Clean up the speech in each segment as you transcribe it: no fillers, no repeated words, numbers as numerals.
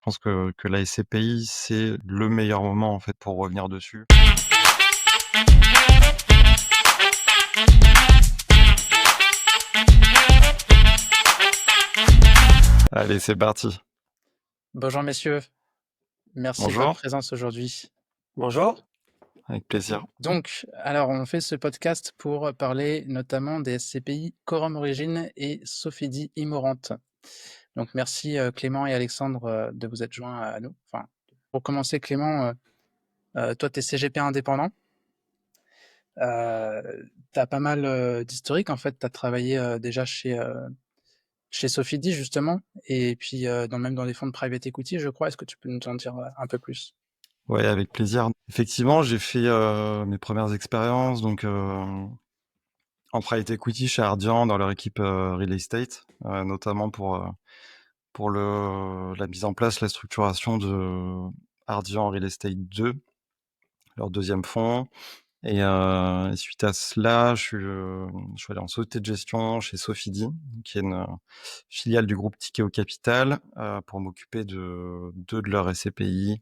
Je pense que la SCPI, c'est le meilleur moment, en fait, pour revenir dessus. Allez, c'est parti. Bonjour messieurs, merci de votre Bonjour, présence aujourd'hui. Bonjour. avec plaisir. Donc, alors on fait ce podcast pour parler notamment des SCPI Quorum Origin et Sophie Immorante. Donc merci Clément et Alexandre de vous être joints à nous. Enfin, pour commencer Clément, toi tu es CGP indépendant. Tu as pas mal d'historique en fait, tu as travaillé déjà chez Sophie justement, et puis même dans des fonds de private equity je crois. Est-ce que tu peux nous en dire un peu plus? Ouais, avec plaisir. Effectivement, j'ai fait mes premières expériences donc en private equity chez Ardian dans leur équipe real estate, notamment pour la mise en place, la structuration de Ardian Real Estate 2, leur deuxième fonds. Et suite à cela, je suis allé en société de gestion chez Sophie, qui est une filiale du groupe Tikeo Capital, pour m'occuper de deux de leurs SCPI,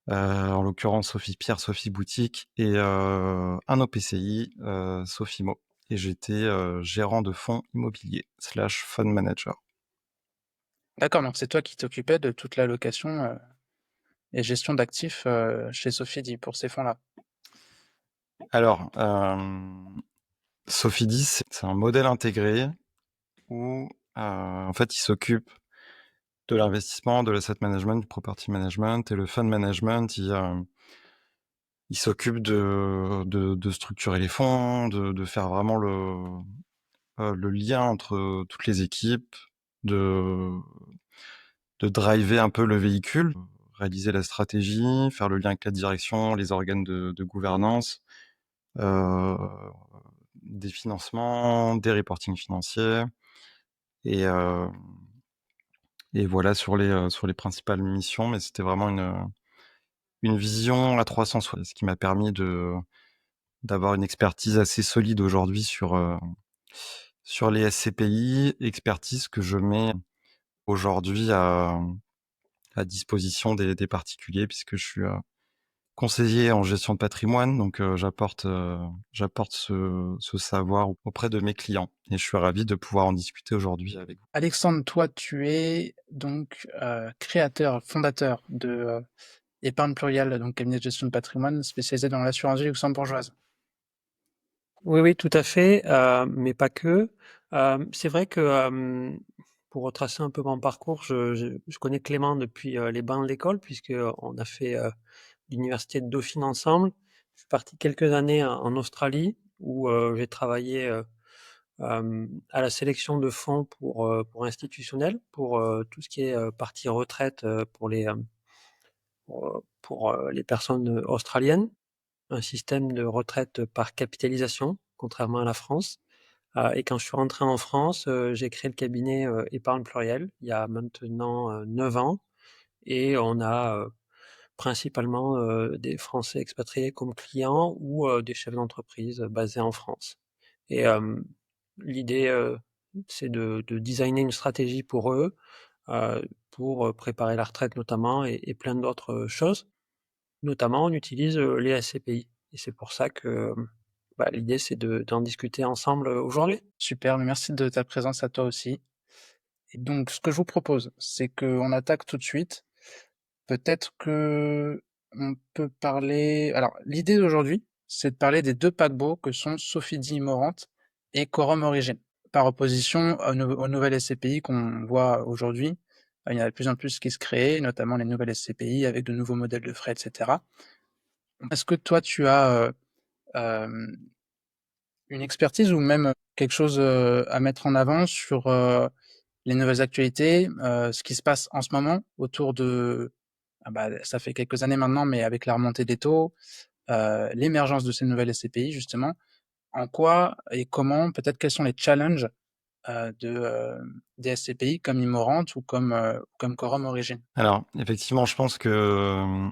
en l'occurrence Sophie Pierre, Sophie Boutique et un OPCI, Sophimo. Et j'étais gérant de fonds immobiliers / fund manager. D'accord, donc c'est toi qui t'occupais de toute la location et gestion d'actifs chez Sophie pour ces fonds-là. Alors, Sophie 10, c'est un modèle intégré où en fait il s'occupe de l'investissement, de l'asset management, du property management, et le fund management, il s'occupe de structurer les fonds, de faire vraiment le lien entre toutes les équipes, de driver un peu le véhicule, réaliser la stratégie, faire le lien avec la direction, les organes de gouvernance, des financements, des reportings financiers, et voilà sur les principales missions. Mais c'était vraiment une vision à 360, ce qui m'a permis d'avoir une expertise assez solide aujourd'hui sur les SCPI, expertise que je mets aujourd'hui à disposition des particuliers, puisque je suis conseiller en gestion de patrimoine, donc j'apporte ce savoir auprès de mes clients, et je suis ravi de pouvoir en discuter aujourd'hui avec vous. Alexandre, toi tu es donc créateur, fondateur de Épargne Pluriale, donc cabinet de gestion de patrimoine spécialisé dans l'assurance vie luxembourgeoise. Oui, oui, tout à fait, mais pas que. C'est vrai que, pour retracer un peu mon parcours, je connais Clément depuis les bancs de l'école, puisqu'on a fait l'université de Dauphine ensemble. Je suis parti quelques années en Australie, où j'ai travaillé à la sélection de fonds pour institutionnels, pour tout ce qui est partie retraite pour les personnes australiennes. Un système de retraite par capitalisation, contrairement à la France. Et quand je suis rentré en France, j'ai créé le cabinet Épargne Plurielle, il y a maintenant 9 ans, et on a principalement des Français expatriés comme clients ou des chefs d'entreprise basés en France. Et l'idée, c'est de designer une stratégie pour eux, pour préparer la retraite notamment, et plein d'autres choses. Notamment, on utilise les SCPI, et c'est pour ça que l'idée, c'est d'en discuter ensemble aujourd'hui. Super, mais merci de ta présence à toi aussi. Et donc ce que je vous propose, c'est qu'on attaque tout de suite. Peut-être que on peut parler. Alors l'idée d'aujourd'hui, c'est de parler des deux paquebots que sont Sophie Immorante et Quorum Origin, par opposition aux nouvelles SCPI qu'on voit aujourd'hui. Il y en a de plus en plus qui se créent, notamment les nouvelles SCPI avec de nouveaux modèles de frais, etc. Est-ce que toi, tu as une expertise ou même quelque chose à mettre en avant sur les nouvelles actualités, ce qui se passe en ce moment autour de... ça fait quelques années maintenant, mais avec la remontée des taux, l'émergence de ces nouvelles SCPI, justement, en quoi et comment, peut-être quels sont les challenges des SCPI comme Immorante ou comme Quorum Origin. Alors, effectivement, je pense que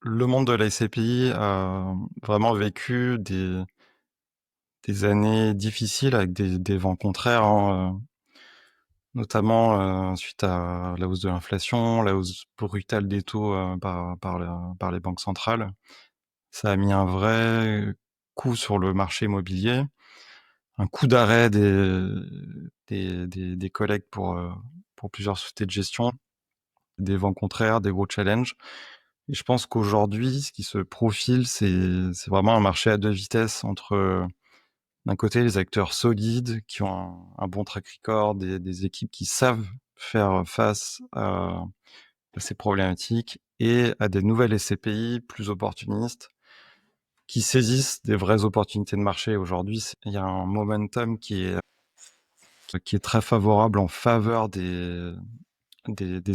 le monde de la SCPI a vraiment vécu des années difficiles avec des vents contraires, hein. notamment suite à la hausse de l'inflation, la hausse brutale des taux par les banques centrales. Ça a mis un vrai coup sur le marché immobilier, un coup d'arrêt des collègues pour plusieurs sociétés de gestion, des vents contraires, des gros challenges. Et je pense qu'aujourd'hui, ce qui se profile, c'est vraiment un marché à 2 vitesses entre, d'un côté, les acteurs solides qui ont un bon track record, des équipes qui savent faire face à ces problématiques et à des nouvelles SCPI plus opportunistes qui saisissent des vraies opportunités de marché. Aujourd'hui, il y a un momentum qui est très favorable en faveur des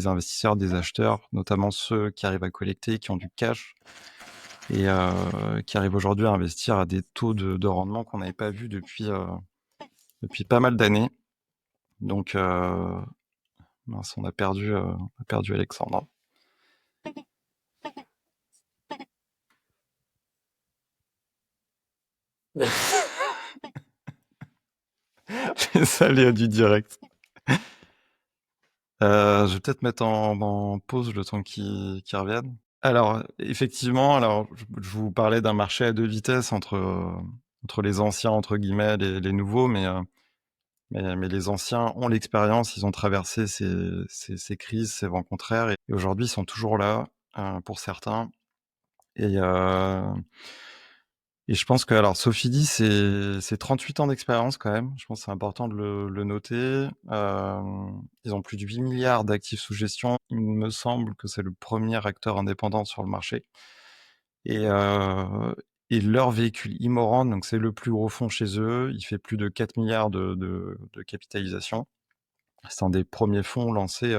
investisseurs, des acheteurs, notamment ceux qui arrivent à collecter, qui ont du cash et qui arrivent aujourd'hui à investir à des taux de rendement qu'on n'avait pas vus depuis pas mal d'années. Donc, mince, on a perdu Alexandre. Ça, Léa du direct. Je vais peut-être mettre en pause le temps qu'il revienne. Alors, effectivement, je vous parlais d'un marché à 2 vitesses entre les anciens, entre guillemets, les nouveaux, mais les anciens ont l'expérience, ils ont traversé ces crises, ces vents contraires et aujourd'hui, ils sont toujours là, pour certains et je pense que alors Sofidy, c'est 38 ans d'expérience quand même. Je pense que c'est important de le noter. Ils ont plus de 8 milliards d'actifs sous gestion. Il me semble que c'est le premier acteur indépendant sur le marché et leur véhicule Immoran, donc c'est le plus gros fonds chez eux. Il fait plus de 4 milliards de capitalisation. C'est un des premiers fonds lancés,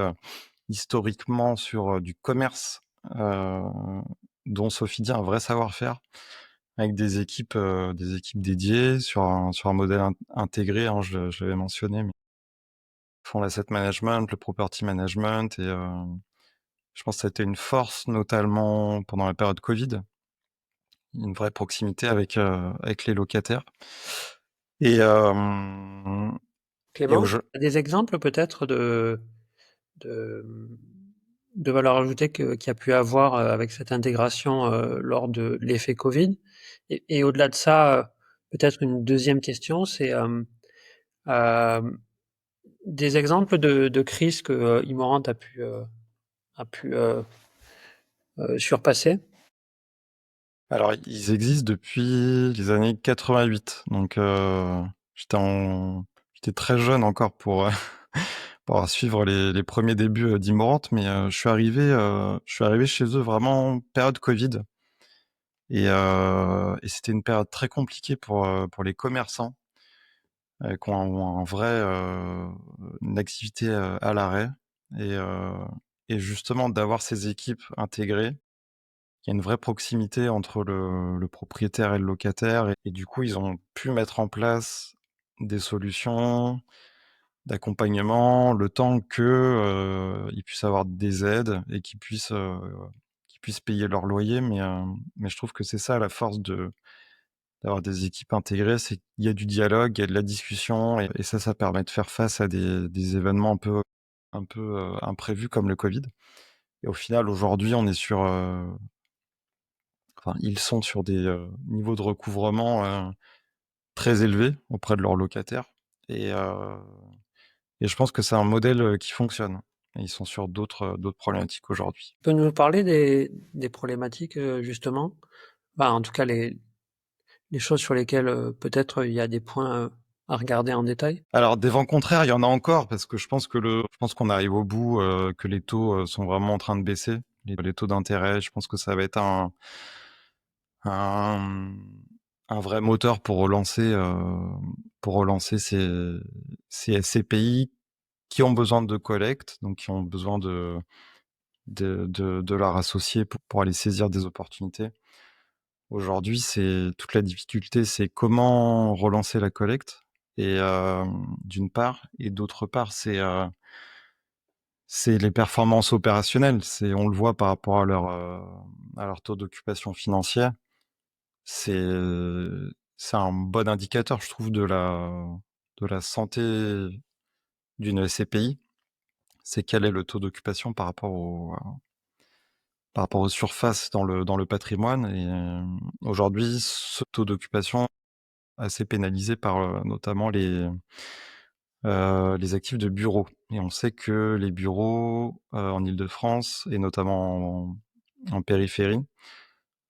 historiquement sur, du commerce, dont Sofidy a un vrai savoir-faire avec des équipes dédiées sur un modèle intégré, hein, je l'avais mentionné, mais ils font l'asset management, le property management et je pense que ça a été une force, notamment pendant la période Covid, une vraie proximité avec les locataires et Clément, tu aujo as des exemples peut-être de, de valeur ajoutée qu'il y a pu avoir avec cette intégration lors de l'effet Covid? Et au-delà de ça, peut-être une deuxième question, c'est euh, des exemples de crises que Immorant a pu surpasser. alors ils existent depuis les années 88, donc j'étais très jeune encore pour suivre les premiers débuts d'Immorant, mais je suis arrivé chez eux vraiment période Covid et c'était une période très compliquée pour les commerçants qui ont un vrai une activité à l'arrêt et heu et justement d'avoir ces équipes intégrées. Il y a une vraie proximité entre le propriétaire et le locataire et du coup, ils ont pu mettre en place des solutions d'accompagnement, le temps que, ils puissent avoir des aides et qu'ils puissent payer leur loyer. Mais je trouve que c'est ça la force d'avoir des équipes intégrées, c'est qu'il y a du dialogue, il y a de la discussion et ça permet de faire face à des événements un peu imprévus comme le Covid. Et au final, aujourd'hui, on est ils sont sur des niveaux de recouvrement très élevés auprès de leurs locataires et je pense que c'est un modèle qui fonctionne. Et ils sont sur d'autres problématiques aujourd'hui. Tu peux nous parler des problématiques justement? Bah, en tout cas, les choses sur lesquelles peut-être il y a des points à regarder en détail. Alors des vents contraires, il y en a encore parce que je pense qu'on arrive au bout, que les taux sont vraiment en train de baisser. Les taux d'intérêt, je pense que ça va être un, un vrai moteur pour relancer ces SCPI qui ont besoin de collecte, donc qui ont besoin de leur associer pour aller saisir des opportunités. Aujourd'hui, c'est toute la difficulté, c'est comment relancer la collecte et d'une part et d'autre part, c'est les performances opérationnelles. On le voit par rapport à leur taux d'occupation financière. C'est c'est un bon indicateur, je trouve, de la santé d'une SCPI, c'est quel est le taux d'occupation par rapport aux surfaces dans le patrimoine. Et aujourd'hui, ce taux d'occupation est assez pénalisé par notamment les actifs de bureaux. Et on sait que les bureaux en Île-de-France et notamment en périphérie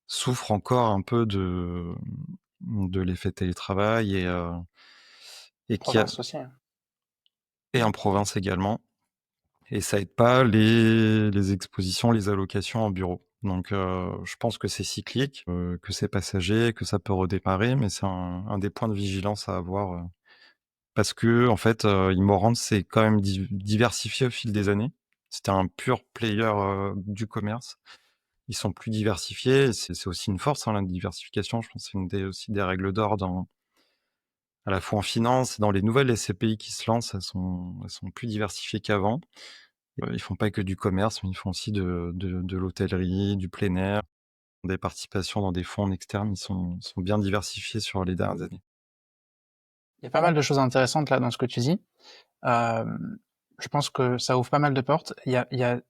souffrent encore un peu de l'effet télétravail et qui a, Province aussi, hein. et en province également. Et ça aide pas les expositions, les allocations en bureau. Donc je pense que c'est cyclique, que c'est passager, que ça peut redémarrer, mais c'est un des points de vigilance à avoir, parce que en fait, Imorant s'est quand même diversifié au fil des années. C'était un pur player, du commerce. Ils sont plus diversifiés et c'est aussi une force, hein, la diversification. Je pense que c'est une des aussi des règles d'or à la fois en finance et dans les nouvelles SCPI qui se lancent, elles sont plus diversifiées qu'avant. Ils font pas que du commerce, mais ils font aussi de l'hôtellerie, du plein air, des participations dans des fonds externes. Ils sont bien diversifiés sur les dernières années. Il y a pas mal de choses intéressantes là dans ce que tu dis. Je pense que ça ouvre pas mal de portes. Il y a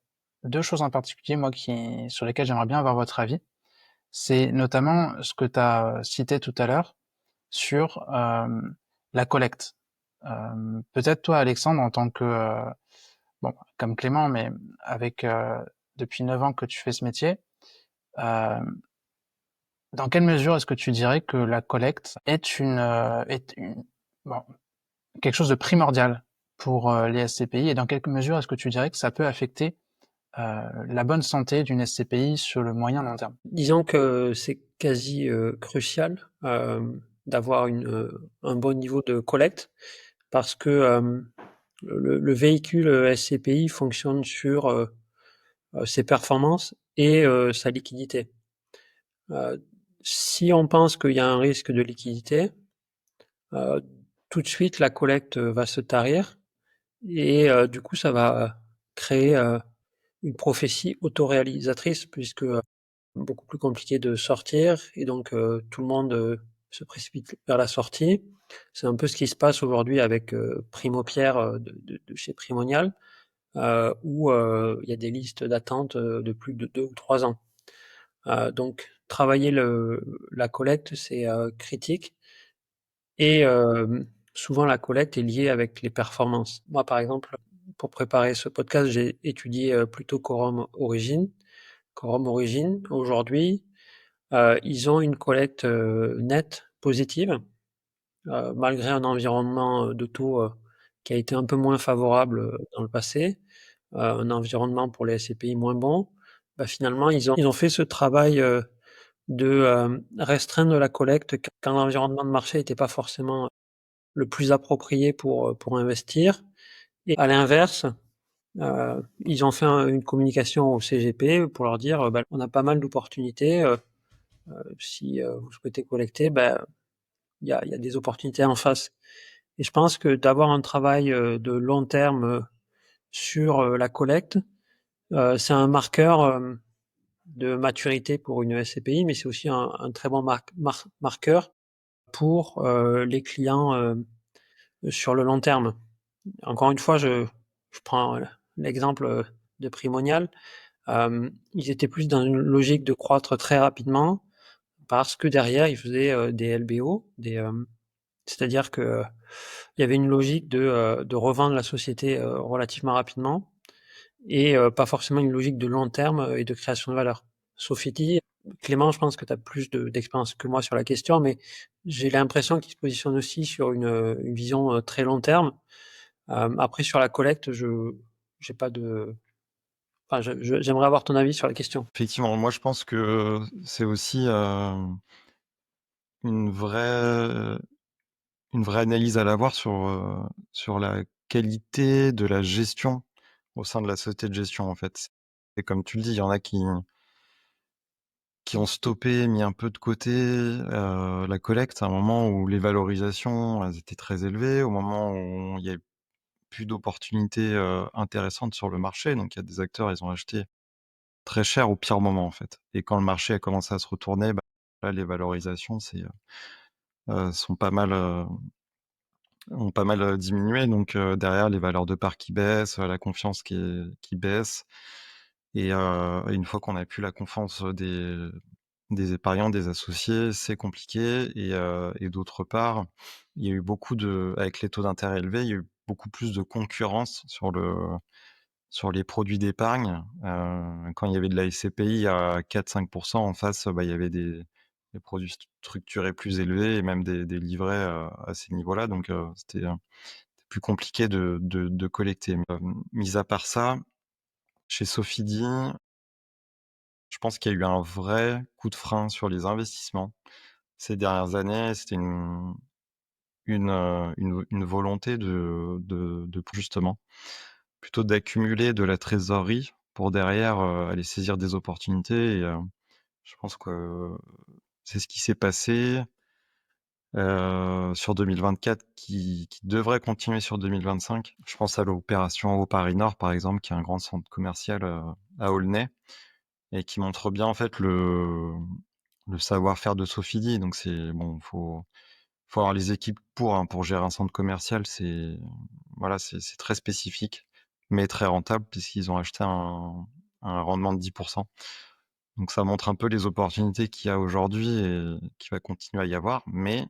deux choses en particulier, moi, sur lesquelles j'aimerais bien avoir votre avis. C'est notamment ce que tu as cité tout à l'heure sur la collecte. Peut-être toi, Alexandre, en tant que bon, comme Clément, mais avec depuis 9 ans que tu fais ce métier, euh, dans quelle mesure est-ce que tu dirais que la collecte bon, quelque chose de primordial pour les SCPI, et dans quelle mesure est-ce que tu dirais que ça peut affecter la bonne santé d'une SCPI sur le moyen long terme? Disons que c'est quasi crucial d'avoir un bon niveau de collecte parce que le véhicule SCPI fonctionne sur ses performances et sa liquidité. Si on pense qu'il y a un risque de liquidité, tout de suite la collecte va se tarir et du coup ça va créer une prophétie autoréalisatrice puisque beaucoup plus compliqué de sortir et donc tout le monde se précipite vers la sortie. C'est un peu ce qui se passe aujourd'hui avec Primo Pierre de chez Primonial, où il y a des listes d'attente de plus de 2 ou 3 ans. Donc travailler la collecte, c'est critique et souvent la collecte est liée avec les performances. Moi, par exemple, pour préparer ce podcast, j'ai étudié plutôt Quorum Origin. Quorum Origin, aujourd'hui, ils ont une collecte nette positive, malgré un environnement de taux qui a été un peu moins favorable dans le passé, un environnement pour les SCPI moins bon. Bah, finalement, ils ont fait ce travail de restreindre la collecte quand l'environnement de marché n'était pas forcément le plus approprié pour investir. Et à l'inverse, ils ont fait une communication au CGP pour leur dire bah, on a pas mal d'opportunités. Si vous souhaitez collecter, ben, il y a des opportunités en face. Et je pense que d'avoir un travail de long terme sur la collecte, c'est un marqueur de maturité pour une SCPI, mais c'est aussi un très bon marqueur pour les clients sur le long terme. Encore une fois, je prends l'exemple de Primonial. Ils étaient plus dans une logique de croître très rapidement parce que derrière, ils faisaient des LBO, c'est-à-dire que il y avait une logique de revendre la société relativement rapidement et pas forcément une logique de long terme et de création de valeur. Sofity, Clément, je pense que tu as plus d'expérience que moi sur la question, mais j'ai l'impression qu'il se positionne aussi sur une vision très long terme. Après, sur la collecte, j'ai pas de... Enfin, j'aimerais avoir ton avis sur la question. Effectivement, moi je pense que c'est aussi une vraie analyse à l'avoir sur la qualité de la gestion au sein de la société de gestion, en fait. Et comme tu le dis, il y en a qui ont stoppé, mis un peu de côté la collecte à un moment où les valorisations elles étaient très élevées, au moment où il y avait plus d'opportunités intéressantes sur le marché. Donc il y a des acteurs, ils ont acheté très cher au pire moment, en fait. Et quand le marché a commencé à se retourner, bah, là, les valorisations sont pas mal ont pas mal diminué. Donc derrière, les valeurs de part qui baissent, la confiance qui baisse. Et une fois qu'on a plus la confiance des épargnants, des associés, c'est compliqué. Et d'autre part, il y a eu avec les taux d'intérêt élevés, il y a eu beaucoup plus de concurrence sur les produits d'épargne. Quand il y avait de la SCPI à 4-5%, en face, il y avait des produits structurés plus élevés et même des livrets à ces niveaux-là. Donc c'était plus compliqué de collecter. Mis à part ça, chez Sofidy, je pense qu'il y a eu un vrai coup de frein sur les investissements ces dernières années. C'était une volonté justement, plutôt d'accumuler de la trésorerie pour derrière, aller saisir des opportunités. Et je pense que c'est ce qui s'est passé sur 2024, qui devrait continuer sur 2025. Je pense à l'opération au Paris Nord, par exemple, qui est un grand centre commercial à Aulnay, et qui montre bien en fait le savoir-faire de Sofidy. Donc c'est bon, faut avoir les équipes pour gérer un centre commercial. Voilà, c'est très spécifique, mais très rentable puisqu'ils ont acheté un rendement de 10%. Donc ça montre un peu les opportunités qu'il y a aujourd'hui et qu'il va continuer à y avoir, mais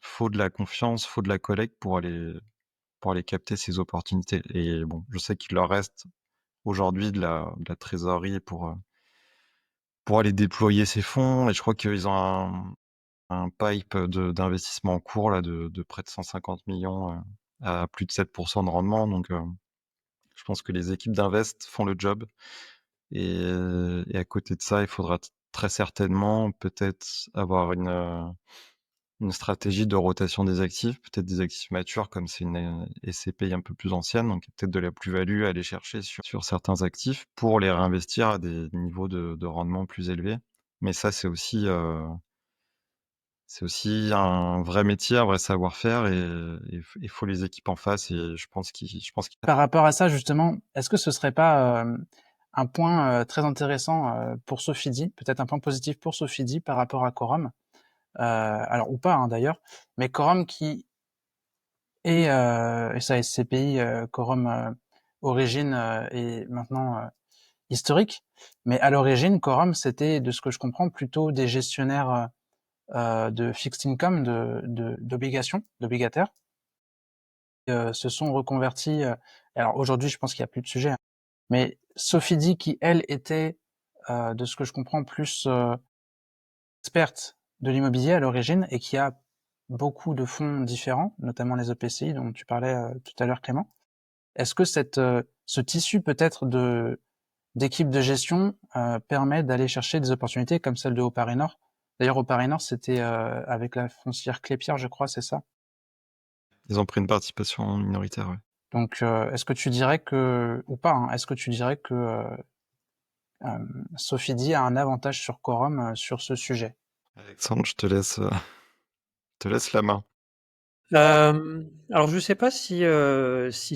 faut de la confiance, faut de la collecte pour aller capter ces opportunités. Et bon, je sais qu'il leur reste aujourd'hui de la trésorerie pour aller déployer ces fonds. Et je crois qu'ils ont un pipe d'investissement en cours là, de près de 150 millions à plus de 7% de rendement. Donc, je pense que les équipes d'invest font le job. Et à côté de ça, il faudra très certainement peut-être avoir une stratégie de rotation des actifs, peut-être des actifs matures comme c'est une SCPI un peu plus ancienne, donc peut-être de la plus-value à aller chercher sur certains actifs pour les réinvestir à des niveaux de rendement plus élevés. Mais ça, c'est aussi un vrai métier, un vrai savoir-faire, et il faut les équipes en face. Et je pense qu'il Par rapport à ça, justement, est-ce que ce serait pas un point très intéressant pour Sofidy, peut-être un point positif pour Sofidy par rapport à Quorum, alors ou pas hein, d'ailleurs, mais Quorum qui est et sa SCPI Quorum Origine est maintenant historique, mais à l'origine Quorum c'était, de ce que je comprends, plutôt des gestionnaires de fixed income, d'obligations, d'obligataires, se sont reconvertis. Alors aujourd'hui, je pense qu'il n'y a plus de sujet, hein, mais Sofidy, qui elle était, de ce que je comprends, plus experte de l'immobilier à l'origine et qui a beaucoup de fonds différents, notamment les EPCI dont tu parlais tout à l'heure, Clément. Est-ce que ce tissu peut-être d'équipe de gestion permet d'aller chercher des opportunités comme celle de Au Paris Nord? D'ailleurs, Au Paris Nord, c'était avec la foncière Clépierre, je crois, c'est ça? ils ont pris une participation minoritaire. Ouais. Donc, est-ce que tu dirais que, ou pas, hein, est-ce que tu dirais que Sofidy a un avantage sur Quorum sur ce sujet? Alexandre, je te laisse la main. Alors je sais pas si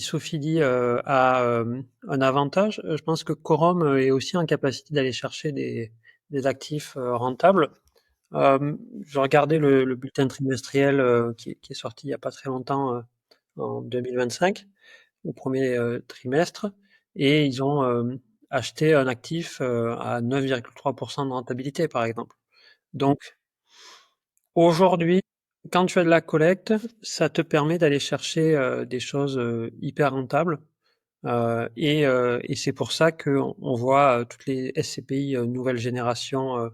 Sofidy a un avantage. Je pense que Quorum est aussi en capacité d'aller chercher des actifs rentables. Je regardais le bulletin trimestriel qui est sorti il y a pas très longtemps, en 2025, au premier trimestre, et ils ont acheté un actif à 9,3% de rentabilité, par exemple. Donc aujourd'hui, quand tu as de la collecte, ça te permet d'aller chercher des choses hyper rentables. Et c'est pour ça qu'on voit toutes les SCPI nouvelle génération,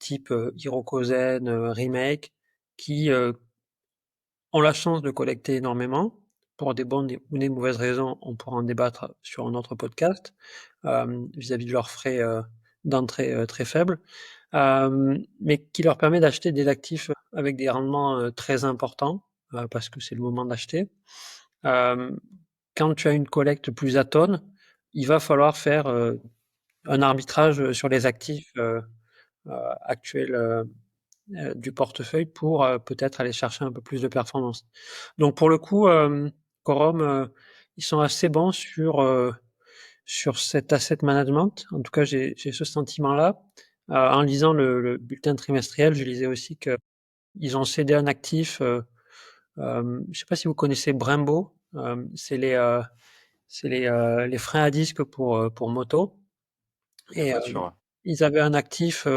type Hirokozen, Remake, qui ont la chance de collecter énormément, pour des bonnes ou des mauvaises raisons. On pourra en débattre sur un autre podcast, vis-à-vis de leurs frais d'entrée très faibles, mais qui leur permet d'acheter des actifs avec des rendements très importants, parce que c'est le moment d'acheter. Quand tu as une collecte plus atone, il va falloir faire un arbitrage sur les actifs actuels du portefeuille pour peut-être aller chercher un peu plus de performance. Donc pour le coup, Quorum, ils sont assez bons sur cet asset management. En tout cas, j'ai ce sentiment-là. En lisant le bulletin trimestriel, je lisais aussi qu'ils ont cédé un actif Je sais pas si vous connaissez Brembo, c'est les freins à disque pour moto. Et Voiture, ouais. ils avaient un actif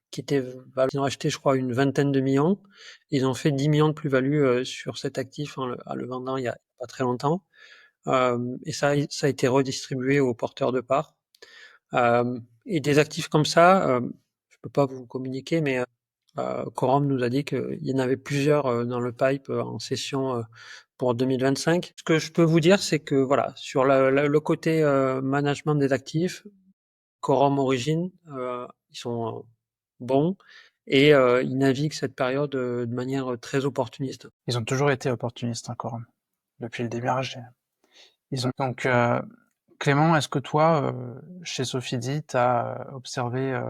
qui était ils ont acheté, je crois, une vingtaine de millions. Ils ont fait 10 millions de plus-value sur cet actif en le vendant il y a pas très longtemps. Et ça a été redistribué aux porteurs de parts. Et des actifs comme ça, je peux pas vous communiquer, mais Quorum nous a dit qu'il y en avait plusieurs dans le pipe en session pour 2025. Ce que je peux vous dire, c'est que voilà, sur le côté management des actifs, Quorum Origin, ils sont bons et ils naviguent cette période de manière très opportuniste. Ils ont toujours été opportunistes, hein, Quorum, depuis le démarrage. Ils ont donc Clément, est-ce que toi, chez Sophie tu as observé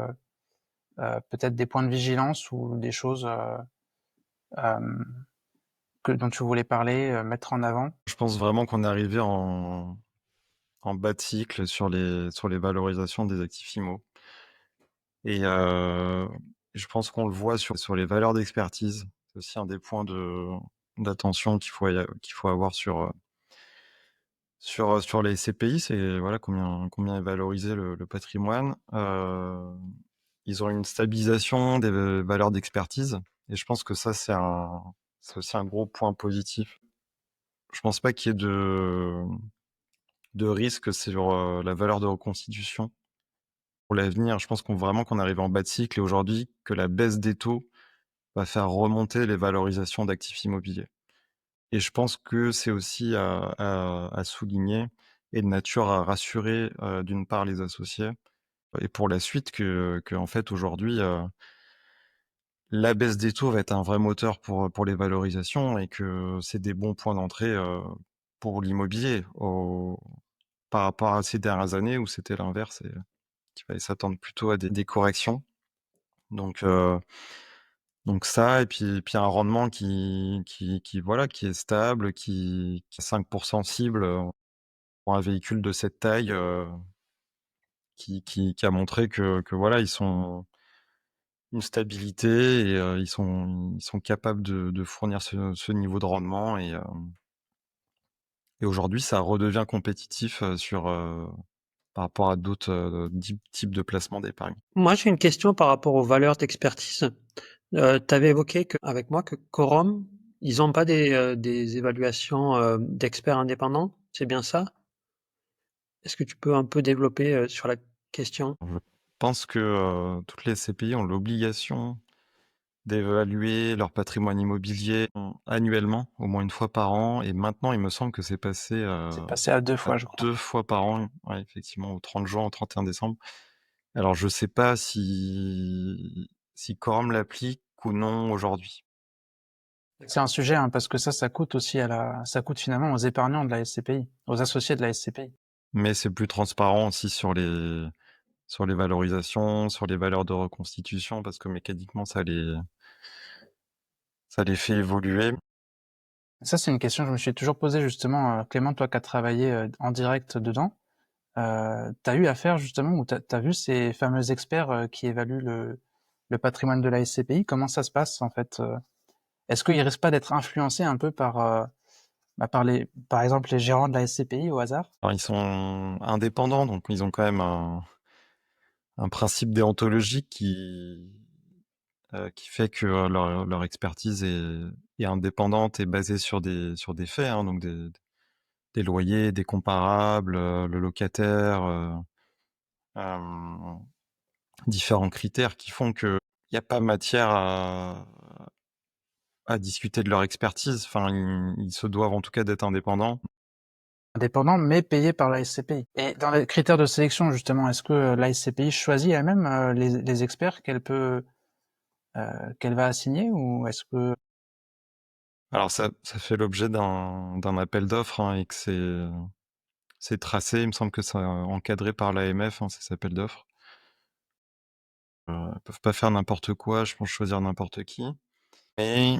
peut-être des points de vigilance ou des choses dont tu voulais parler, mettre en avant? Je pense vraiment qu'on est arrivé en bas de cycle sur les valorisations des actifs IMO. Et je pense qu'on le voit sur les valeurs d'expertise. C'est aussi un des points d'attention qu'il faut avoir sur les SCPI, c'est voilà combien est valorisé le patrimoine. Ils ont une stabilisation des valeurs d'expertise et je pense que ça, c'est aussi un gros point positif. Je pense pas qu'il y ait de risque sur la valeur de reconstitution. Pour l'avenir, je pense qu'on arrive en bas de cycle et aujourd'hui, que la baisse des taux va faire remonter les valorisations d'actifs immobiliers. Et je pense que c'est aussi à souligner et de nature à rassurer, d'une part les associés et pour la suite qu'en fait aujourd'hui, la baisse des taux va être un vrai moteur pour les valorisations et que c'est des bons points d'entrée, pour l'immobilier par rapport à ces dernières années où c'était l'inverse et qu'il fallait s'attendre plutôt à des corrections. Donc ça et puis un rendement voilà, qui est stable, qui est 5 cible, pour un véhicule de cette taille, qui a montré que voilà, ils sont une stabilité et ils sont capables de fournir ce niveau de rendement et aujourd'hui, ça redevient compétitif, par rapport à d'autres, types de placements d'épargne. Moi, j'ai une question par rapport aux valeurs d'expertise. Tu avais évoqué avec moi que Quorum, ils n'ont pas des évaluations d'experts indépendants, c'est bien ça? Est-ce que tu peux un peu développer sur la question? Je pense que, toutes les SCPI ont l'obligation d'évaluer leur patrimoine immobilier, annuellement, au moins une fois par an et maintenant, il me semble que c'est passé, C'est passé à 2 à fois, je crois. 2 fois par an, ouais, effectivement, au 30 juin, au 31 décembre. Alors je sais pas si Quorum l'applique ou non aujourd'hui, C'est un sujet, hein, parce que ça coûte aussi ça coûte finalement aux épargnants de la SCPI, aux associés de la SCPI. mais c'est plus transparent aussi sur les valorisations, sur les valeurs de reconstitution parce que mécaniquement ça les fait évoluer. Ça, c'est une question que je me suis toujours posée justement, Clément, toi qui as travaillé en direct dedans, tu as eu affaire justement ou tu as vu ces fameux experts qui évaluent le patrimoine de la SCPI? Comment ça se passe en fait? Est-ce qu'ils risquent pas d'être influencés un peu par exemple les gérants de la SCPI au hasard? Alors ils sont indépendants, donc ils ont quand même un principe déontologique qui fait que leur expertise est indépendante et basée sur des faits, hein, donc des loyers, des comparables, le locataire, hem, différents critères qui font qu'il y a pas matière à discuter de leur expertise. Enfin, ils se doivent en tout cas d'être indépendants. Indépendants, mais payés par la SCPI. Et dans les critères de sélection, justement, est-ce que la SCPI choisit elle-même les experts qu'elle va assigner ou est-ce que Alors ça fait l'objet d'un appel d'offres, hein, et que c'est tracé. Il me semble que c'est encadré par l'AMF, hein, ces appels d'offres. Ils peuvent pas faire n'importe quoi, je pense choisir n'importe qui. Mais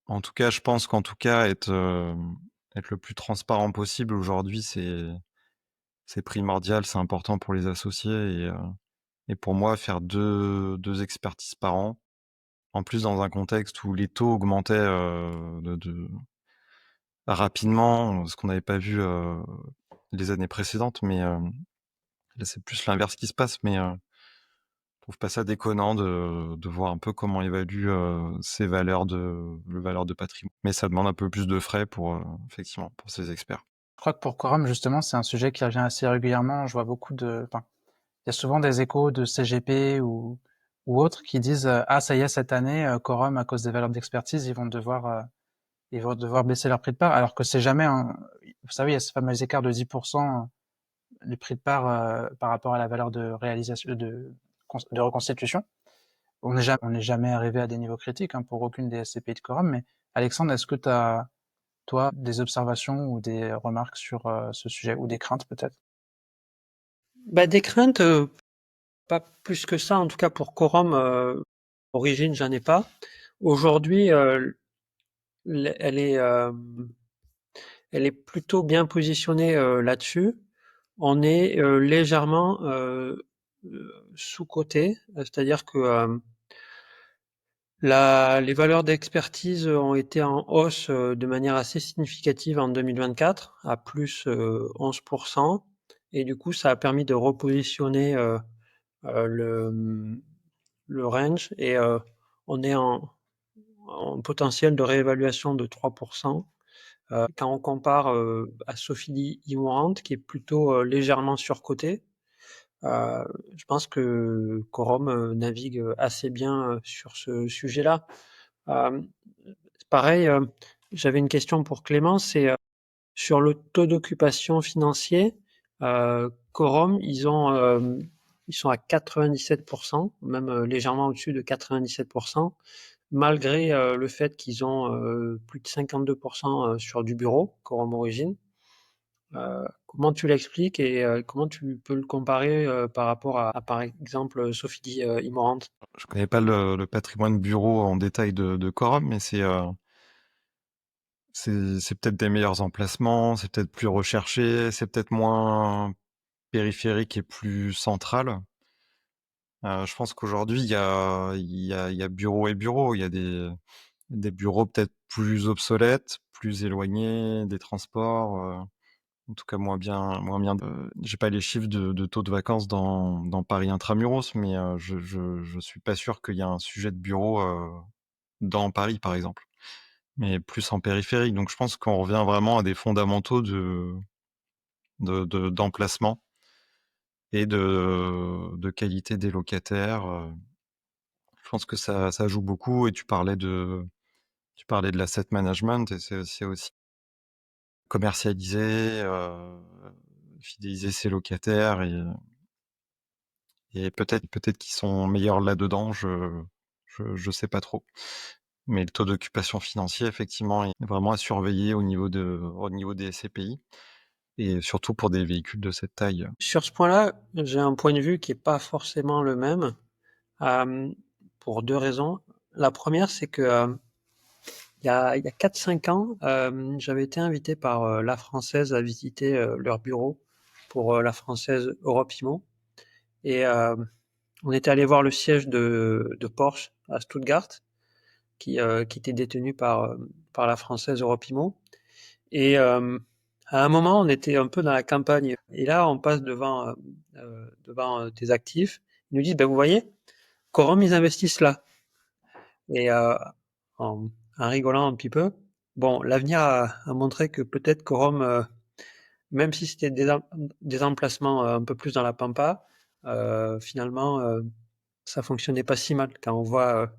en tout cas, je pense qu'en tout cas être le plus transparent possible aujourd'hui, c'est primordial, c'est important pour les associés et pour moi faire deux expertises par an, En plus, dans un contexte où les taux augmentaient rapidement, ce qu'on n'avait pas vu les années précédentes, mais là, c'est plus l'inverse qui se passe. Mais je trouve pas ça déconnant de voir un peu comment évaluent ces valeurs le valeur de patrimoine. Mais ça demande un peu plus de frais effectivement, pour ces experts. Je crois que pour Quorum, justement, c'est un sujet qui revient assez régulièrement. Je vois beaucoup enfin, il y a souvent des échos de CGP ou autres qui disent ah ça y est cette année Quorum à cause des valeurs d'expertise ils vont devoir baisser leur prix de part alors que c'est jamais vous savez il y a ce fameux écart de 10% du prix de part par rapport à la valeur de réalisation de reconstitution. On n'est jamais arrivé à des niveaux critiques pour aucune des SCPI de Quorum, mais Alexandre, est-ce que tu as toi des observations ou des remarques sur ce sujet ou des craintes peut-être? Des craintes, pas plus que ça, en tout cas pour Quorum, origine, j'en ai pas. Aujourd'hui, elle est plutôt bien positionnée là-dessus. On est légèrement sous-coté, c'est-à-dire que les valeurs d'expertise ont été en hausse de manière assez significative en 2024, à plus 11%, et du coup, ça a permis de repositionner le range, et on est en potentiel de réévaluation de 3%. Quand on compare à Sofidy Immorante, qui est plutôt légèrement surcoté, je pense que Quorum navigue assez bien sur ce sujet-là. Pareil, j'avais une question pour Clément, c'est sur le taux d'occupation financier. Quorum, ils sont à 97%, même légèrement au-dessus de 97%, malgré le fait qu'ils ont plus de 52% sur du bureau, Quorum Origine. Comment tu l'expliques et comment tu peux le comparer par rapport à par exemple, Sofidy Immorante? Je connais pas le patrimoine bureau en détail de Quorum, mais c'est peut-être des meilleurs emplacements, c'est peut-être plus recherché, c'est peut-être moins périphérique et plus central. Je pense qu'aujourd'hui, il y a bureau et bureau. Il y a des bureaux peut-être plus obsolètes, plus éloignés des transports, en tout cas moins bien. J'ai pas les chiffres de taux de vacances dans Paris intramuros, mais je suis pas sûr qu'il y a un sujet de bureau dans Paris, par exemple, mais plus en périphérique. Donc je pense qu'on revient vraiment à des fondamentaux d'emplacement et de qualité des locataires. Je pense que ça joue beaucoup, et tu parlais de l'asset management, et c'est aussi commercialiser, fidéliser ses locataires, et peut-être qu'ils sont meilleurs là-dedans, je sais pas trop. Mais le taux d'occupation financier, effectivement, est vraiment à surveiller au niveau des SCPI, et surtout pour des véhicules de cette taille. Sur ce point-là, j'ai un point de vue qui est pas forcément le même, pour 2 raisons. La première, c'est que, il y a 4-5 ans, j'avais été invité par La Française à visiter leur bureau pour la Française Europe Immo, et on était allé voir le siège de Porsche à Stuttgart, qui était détenu par la Française Europe Immo, et à un moment, on était un peu dans la campagne, et là, on passe devant des actifs. Ils nous disent: «Vous voyez, Quorum, ils investissent là», et en rigolant un petit peu. Bon, l'avenir a montré que peut-être Quorum, même si c'était des emplacements un peu plus dans la pampa, finalement, ça fonctionnait pas si mal quand on voit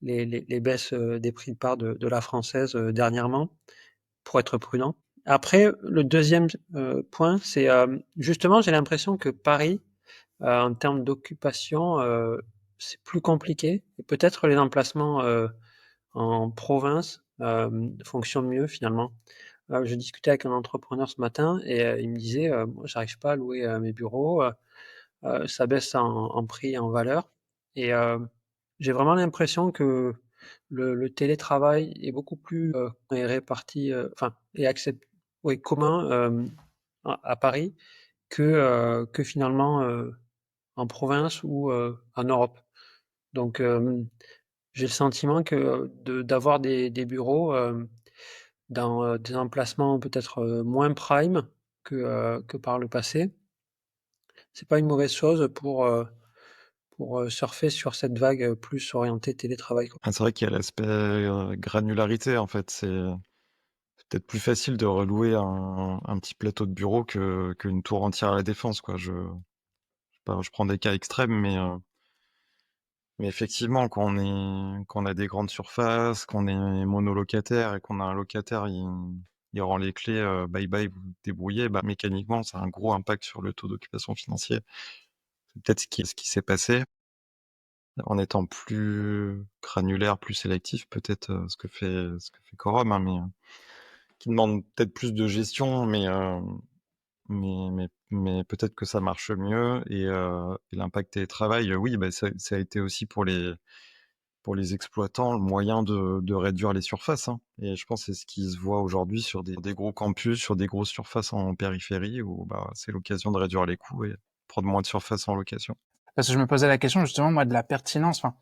les baisses des prix de part de la Française dernièrement, pour être prudent. Après, le deuxième point, c'est justement, j'ai l'impression que Paris, en termes d'occupation, c'est plus compliqué, et peut-être les emplacements en province fonctionnent mieux finalement. Je discutais avec un entrepreneur ce matin, et il me disait moi, j'arrive pas à louer mes bureaux, ça baisse en prix et en valeur, et j'ai vraiment l'impression que le télétravail est beaucoup plus est réparti, enfin, est oui, commun à Paris que finalement en province ou en Europe. Donc J'ai le sentiment que d'avoir des bureaux dans des emplacements peut-être moins prime que par le passé, c'est pas une mauvaise chose pour surfer sur cette vague plus orientée télétravail, quoi. Ah, c'est vrai qu'il y a l'aspect, granularité, en fait. C'est peut-être plus facile de relouer un petit plateau de bureau qu'une tour entière à La Défense, quoi. Je sais pas, je prends des cas extrêmes, mais effectivement, quand on a des grandes surfaces, qu'on est monolocataire et qu'on a un locataire, il rend les clés, bye bye, vous vous débrouillez, bah, mécaniquement, ça a un gros impact sur le taux d'occupation financier. C'est peut-être ce qui s'est passé. En étant plus granulaire, plus sélectif, peut-être, ce que fait Quorum, hein, mais qui demande peut-être plus de gestion, mais peut-être que ça marche mieux et l'impact télétravail, oui, bah, ça a été aussi pour les exploitants le moyen de réduire les surfaces, hein, et je pense que c'est ce qui se voit aujourd'hui sur des gros campus, sur des grosses surfaces en périphérie où, bah, c'est l'occasion de réduire les coûts et prendre moins de surface en location. Parce que je me posais la question justement, moi, de la pertinence. Enfin,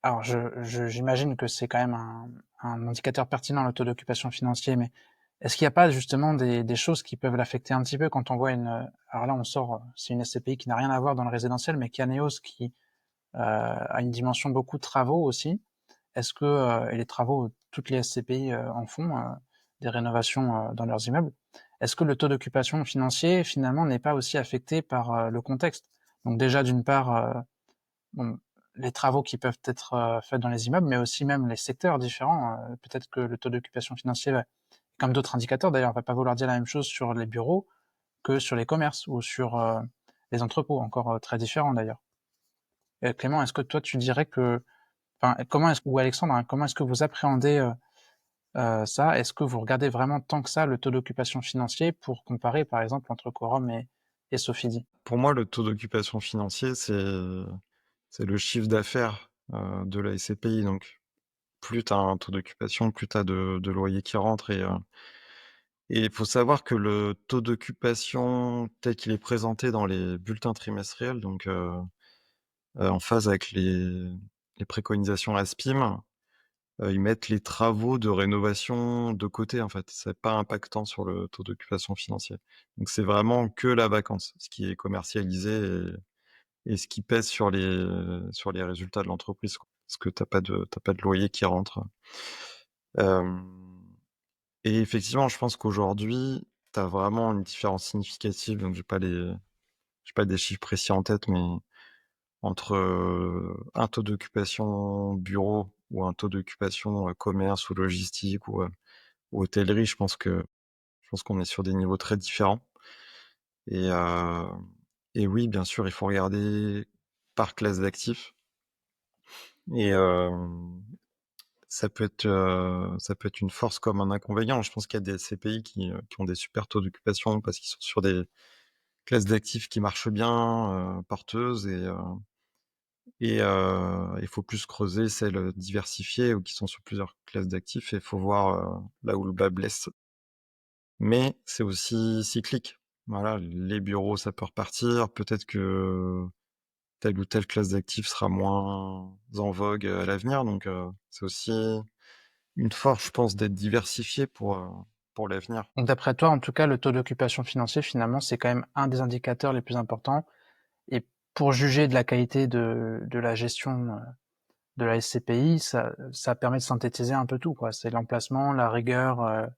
alors, j'imagine que c'est quand même un indicateur pertinent, le taux d'occupation financier, mais est-ce qu'il n'y a pas justement des choses qui peuvent l'affecter un petit peu quand on voit alors là, on sort, c'est une SCPI qui n'a rien à voir dans le résidentiel, mais Kianeos qui a une dimension beaucoup de travaux aussi. Est-ce que, et les travaux, toutes les SCPI en font, des rénovations dans leurs immeubles. Est-ce que le taux d'occupation financier, finalement, n'est pas aussi affecté par le contexte? Donc déjà, d'une part, bon, les travaux qui peuvent être faits dans les immeubles, mais aussi même les secteurs différents. Peut-être que le taux d'occupation financier, comme d'autres indicateurs d'ailleurs, va pas vouloir dire la même chose sur les bureaux que sur les commerces ou sur les entrepôts, encore très différents d'ailleurs. Clément, est-ce que toi tu dirais que, enfin, ou Alexandre, hein, comment est-ce que vous appréhendez ça? Est-ce que vous regardez vraiment tant que ça le taux d'occupation financier pour comparer par exemple entre Quorum et Sofidy? Pour moi, le taux d'occupation financier, c'est le chiffre d'affaires, de la SCPI, donc plus tu as un taux d'occupation, plus tu as de loyers qui rentrent et il faut savoir que le taux d'occupation tel qu'il est présenté dans les bulletins trimestriels, donc en phase avec les préconisations ASPIM, ils mettent les travaux de rénovation de côté, en fait. C'est pas impactant sur le taux d'occupation financier. Donc c'est vraiment que la vacance, ce qui est commercialisé et ce qui pèse sur les résultats de l'entreprise, quoi. Parce que tu pas de loyer qui rentre. Hem Et effectivement, je pense qu'aujourd'hui, tu as vraiment une différence significative, donc j'ai pas des chiffres précis en tête, mais entre, un taux d'occupation bureau ou un taux d'occupation, commerce ou logistique ou hôtellerie, je pense qu'on est sur des niveaux très différents et heu et oui, bien sûr, il faut regarder par classe d'actifs et ça peut être une force comme un inconvénient. Je pense qu'il y a des CPI qui ont des super taux d'occupation parce qu'ils sont sur des classes d'actifs qui marchent bien, porteuses et il faut plus creuser celles, diversifiées ou qui sont sur plusieurs classes d'actifs et il faut voir, là où le bât blesse. Mais c'est aussi cyclique. Voilà, les bureaux, ça peut repartir. Peut-être que telle ou telle classe d'actifs sera moins en vogue, à l'avenir, donc c'est aussi une force, je pense, d'être diversifié pour l'avenir. Donc d'après toi, en tout cas, le taux d'occupation financier, finalement, c'est quand même un des indicateurs les plus importants. Et pour juger de la qualité de la gestion de la SCPI, ça permet de synthétiser un peu tout, quoi. C'est l'emplacement, la rigueur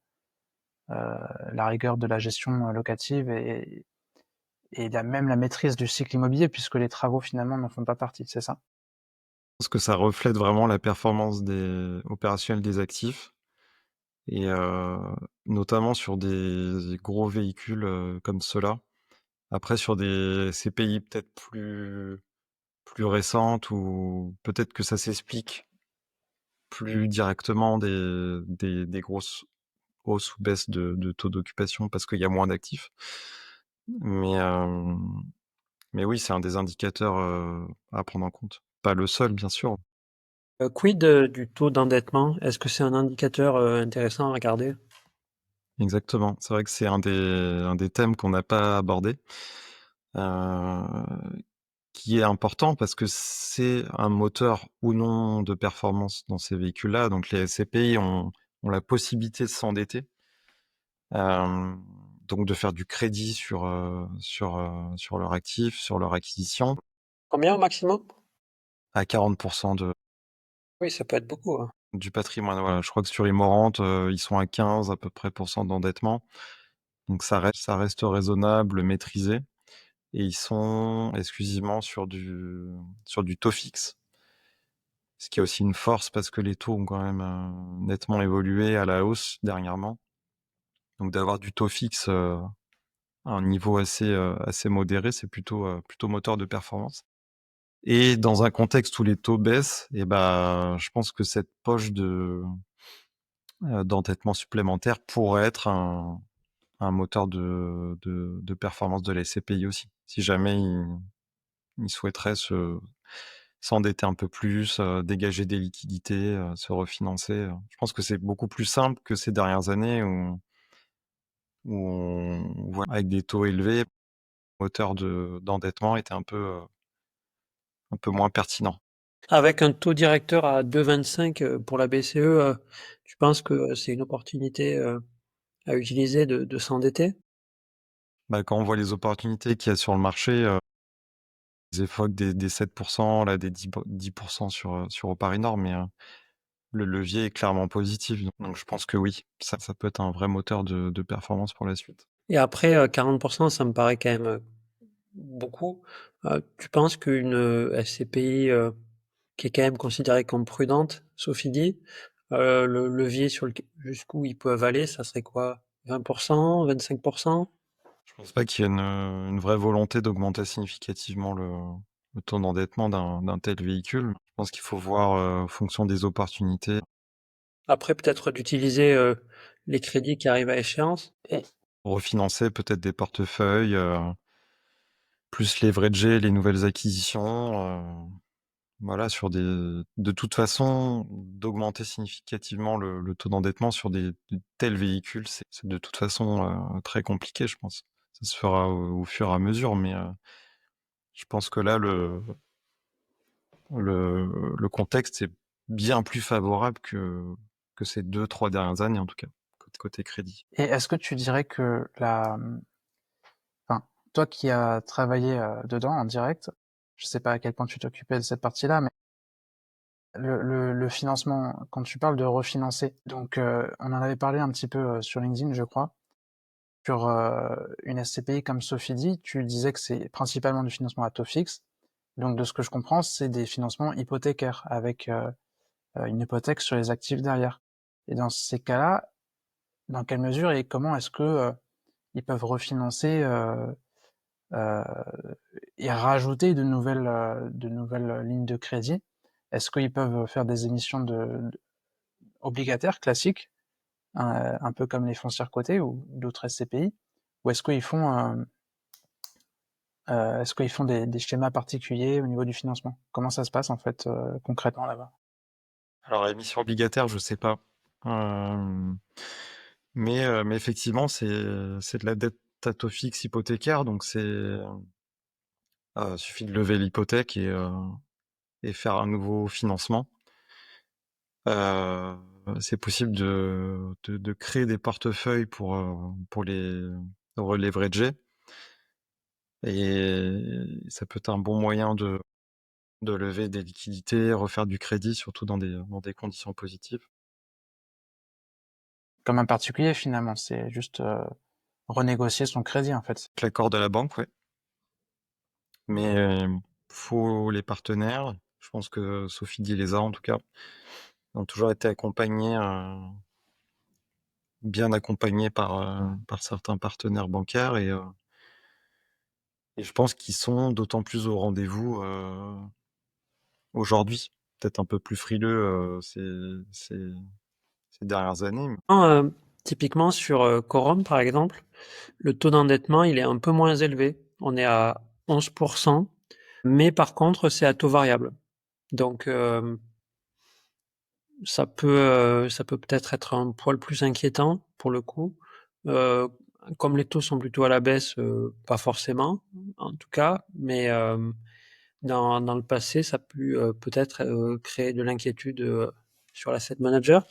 de la gestion locative et même la maîtrise du cycle immobilier, puisque les travaux finalement n'en font pas partie, c'est ça? Je pense que ça reflète vraiment la performance opérationnelle des actifs et notamment sur des gros véhicules, comme ceux-là. Après sur des CPI peut-être plus récentes ou peut-être que ça s'explique plus directement des grosses hausses ou baisses de taux d'occupation parce qu'il y a moins d'actifs. Mais mais oui, c'est un des indicateurs, à prendre en compte. Pas le seul, bien sûr. Quid, du taux d'endettement? Est-ce que c'est un indicateur, intéressant à regarder? Exactement. C'est vrai que c'est un des thèmes qu'on n'a pas abordé. Heu, qui est important parce que c'est un moteur ou non de performance dans ces véhicules-là. Donc les SCPI ont la possibilité de s'endetter, donc de faire du crédit sur leur actif, sur leur acquisition, Combien au maximum? à 40% Oui, ça peut être beaucoup, hein. du patrimoine. Voilà, je crois que sur Immorente, ils sont à 15 à peu près d'endettement. Donc ça reste raisonnable, maîtrisé. Et ils sont exclusivement sur du taux fixe. Ce qui est aussi une force parce que les taux ont quand même nettement évolué à la hausse dernièrement. Donc d'avoir du taux fixe à un niveau assez modéré, c'est plutôt moteur de performance. Et dans un contexte où les taux baissent, et ben, je pense que cette poche d'endettement supplémentaire pourrait être un moteur de performance de la SCPI aussi. Si jamais ils souhaiteraient s'endetter un peu plus, dégager des liquidités, se refinancer. Je pense que c'est beaucoup plus simple que ces dernières années où on voit avec des taux élevés, le moteur d'endettement était un peu moins pertinent. Avec un taux directeur à 2,25 pour la BCE, tu penses que c'est une opportunité à utiliser de s'endetter? Bah, quand on voit les opportunités qu'il y a sur le marché, ils évoquent des 7%, là, des 10% sur Paris Nord, mais le levier est clairement positif. Donc je pense que oui, ça peut être un vrai moteur de performance pour la suite. Et après, 40%, ça me paraît quand même beaucoup. Tu penses qu'une SCPI qui est quand même considérée comme prudente, Sophie dit, le levier jusqu'où ils peuvent aller, ça serait quoi? 20%, 25%? Je pense pas qu'il y ait une vraie volonté d'augmenter significativement le taux d'endettement d'un tel véhicule. Je pense qu'il faut voir en fonction des opportunités, Après, peut-être d'utiliser les crédits qui arrivent à échéance. refinancer peut-être des portefeuilles, plus leverager les nouvelles acquisitions. Voilà, de toute façon, d'augmenter significativement le taux d'endettement sur de tels véhicules, c'est de toute façon très compliqué, je pense. Ça se fera au fur et à mesure, mais je pense que là, le contexte est bien plus favorable que ces 2-3 dernières années, en tout cas, côté crédit. Et est-ce que tu dirais que enfin, toi qui as travaillé dedans en direct, je sais pas à quel point tu t'occupais de cette partie-là, mais le financement, quand tu parles de refinancer, donc on en avait parlé un petit peu sur LinkedIn, je crois, sur une SCPI comme Sophie dit, tu disais que c'est principalement du financement à taux fixe. Donc de ce que je comprends, c'est des financements hypothécaires avec une hypothèque sur les actifs derrière. Et dans ces cas-là, dans quelle mesure et comment est-ce que ils peuvent refinancer euh, et rajouter de nouvelles lignes de crédit? Est-ce qu'ils peuvent faire des émissions obligataires classiques, un peu comme les foncières cotées ou d'autres SCPI, ou est-ce qu'ils font des schémas particuliers au niveau du financement? Comment ça se passe en fait concrètement là-bas? Alors, émission obligataire, je sais pas. Euh, mais effectivement, c'est de la dette à taux fixe hypothécaire, donc suffit de lever l'hypothèque et faire un nouveau financement. C'est possible de créer des portefeuilles pour les releverager. Et ça peut être un bon moyen de lever des liquidités, refaire du crédit, surtout dans des conditions positives. Comme un particulier finalement, c'est juste renégocier son crédit en fait. Avec l'accord de la banque, ouais. Mais faut les partenaires. Je pense que Sophie dit les a en tout cas. Ont toujours été accompagnés, bien accompagnés par certains partenaires bancaires et je pense qu'ils sont d'autant plus au rendez-vous aujourd'hui. Peut-être un peu plus frileux ces dernières années. Typiquement sur Quorum, par exemple, le taux d'endettement, il est un peu moins élevé. On est à 11%, mais par contre, c'est à taux variable. Donc, ça peut peut-être être un poil plus inquiétant pour le coup. Comme les taux sont plutôt à la baisse, pas forcément, en tout cas, mais dans le passé, ça a pu peut-être créer de l'inquiétude sur l'asset manager.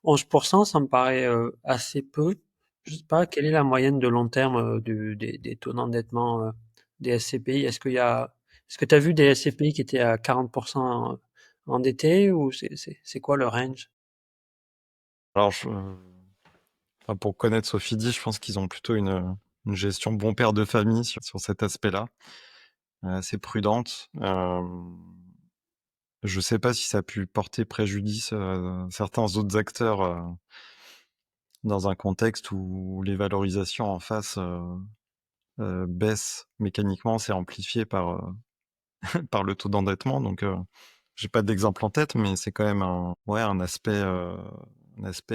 11%, ça me paraît assez peu. Je sais pas, quelle est la moyenne de long terme des taux d'endettement des SCPI? Est-ce que tu as vu des SCPI qui étaient à 40% endettés ou c'est quoi le range? Alors, enfin, pour connaître Sofidy, je pense qu'ils ont plutôt une gestion bon père de famille sur cet aspect-là, assez prudente. Je sais pas si ça a pu porter préjudice à certains autres acteurs dans un contexte où les valorisations en face baissent mécaniquement, c'est amplifié par le taux d'endettement. Donc, j'ai pas d'exemple en tête, mais c'est quand même un aspect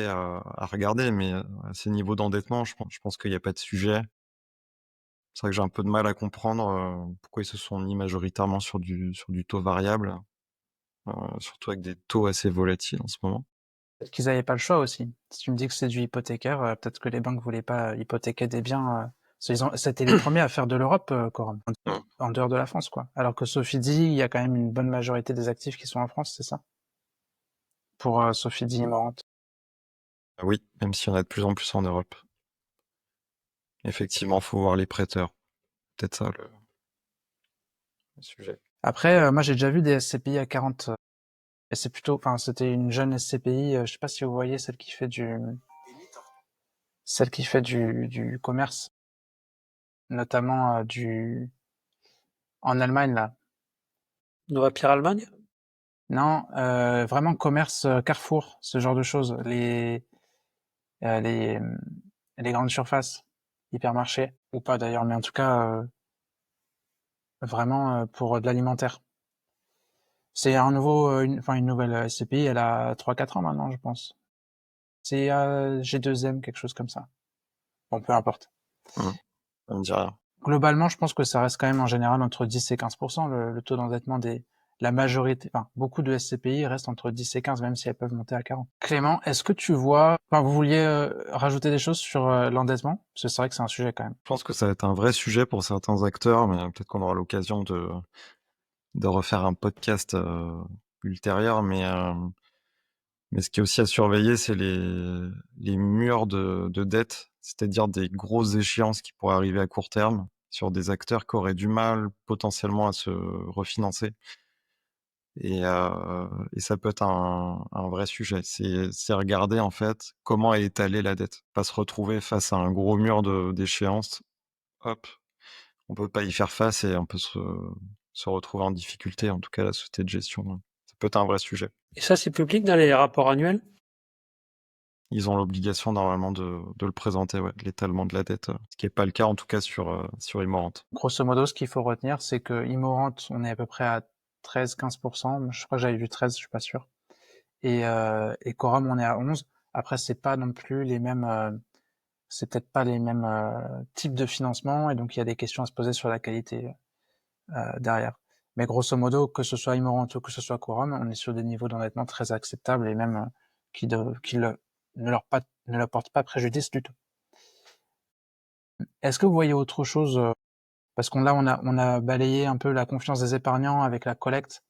à regarder. Mais à ces niveaux d'endettement, je pense qu'il n'y a pas de sujet. C'est vrai que j'ai un peu de mal à comprendre pourquoi ils se sont mis majoritairement sur du taux variable, surtout avec des taux assez volatiles en ce moment. Peut-être qu'ils n'avaient pas le choix aussi. Si tu me dis que c'est du hypothécaire, peut-être que les banques voulaient pas hypothéquer des biens. C'était les premiers à faire de l'Europe, Coram, en dehors de la France, quoi. Alors que Sofidy, il y a quand même une bonne majorité des actifs qui sont en France, c'est ça? Pour Sofidy Immorente. Ah oui, même s'il y en a de plus en plus en Europe. Effectivement, faut voir les prêteurs. Peut-être ça le sujet. Après, moi j'ai déjà vu des SCPI à 40. Et c'est plutôt, enfin, c'était une jeune SCPI. Je sais pas si vous voyez celle qui fait du commerce, notamment en Allemagne là. Nova Pierre Allemagne? Non, vraiment commerce Carrefour, ce genre de choses. Euh, les, euh, les grandes surfaces, hypermarchés, ou pas d'ailleurs, mais en tout cas, vraiment pour de l'alimentaire. C'est un une nouvelle SCPI, elle a 3-4 ans maintenant, je pense. C'est G2M, quelque chose comme ça. Bon, peu importe. Ça me dit rien. Globalement, je pense que ça reste quand même en général entre 10 et 15% le taux d'endettement la majorité, enfin, beaucoup de SCPI restent entre 10 et 15, même si elles peuvent monter à 40. Clément, est-ce que tu vois, enfin, vous vouliez rajouter des choses sur l'endettement? Parce que c'est vrai que c'est un sujet quand même. Je pense que ça va être un vrai sujet pour certains acteurs, mais peut-être qu'on aura l'occasion de refaire un podcast ultérieur. Mais ce qui est aussi à surveiller, c'est les murs de dette, c'est-à-dire des grosses échéances qui pourraient arriver à court terme sur des acteurs qui auraient du mal potentiellement à se refinancer. Et ça peut être un vrai sujet. C'est regarder en fait comment est étalée la dette. Pas se retrouver face à un gros mur d'échéances. Hop, on peut pas y faire face et on peut se retrouver en difficulté. En tout cas, la société de gestion, ça peut être un vrai sujet. Et ça, c'est public dans les rapports annuels? Ils ont l'obligation normalement de le présenter, ouais, l'étalement de la dette, ce qui est pas le cas en tout cas sur Immorante. Grosso modo, ce qu'il faut retenir, c'est que Immorante, on est à peu près à 13-15%. Je crois que j'avais vu 13, je suis pas sûr. Et Quorum, on est à 11. Après, c'est peut-être pas les mêmes types de financement, et donc il y a des questions à se poser sur la qualité derrière. Mais grosso modo, que ce soit Immorante ou que ce soit Quorum, on est sur des niveaux d'endettement très acceptables et même ne leur portent pas préjudice du tout. Est-ce que vous voyez autre chose parce qu'on là, on a balayé un peu la confiance des épargnants avec la collecte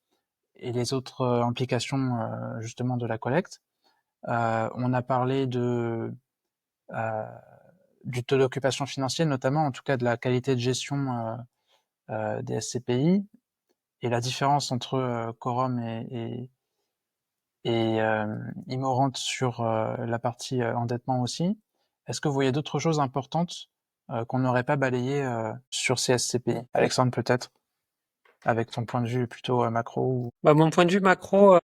et les autres implications justement de la collecte. On a parlé euh, du taux d'occupation financier, notamment en tout cas de la qualité de gestion des SCPI et la différence entre Quorum et Immorante sur la partie endettement aussi. Est-ce que vous voyez d'autres choses importantes qu'on n'aurait pas balayées sur ces SCPI? Alexandre, peut-être, avec ton point de vue plutôt macro. Bah, mon point de vue macro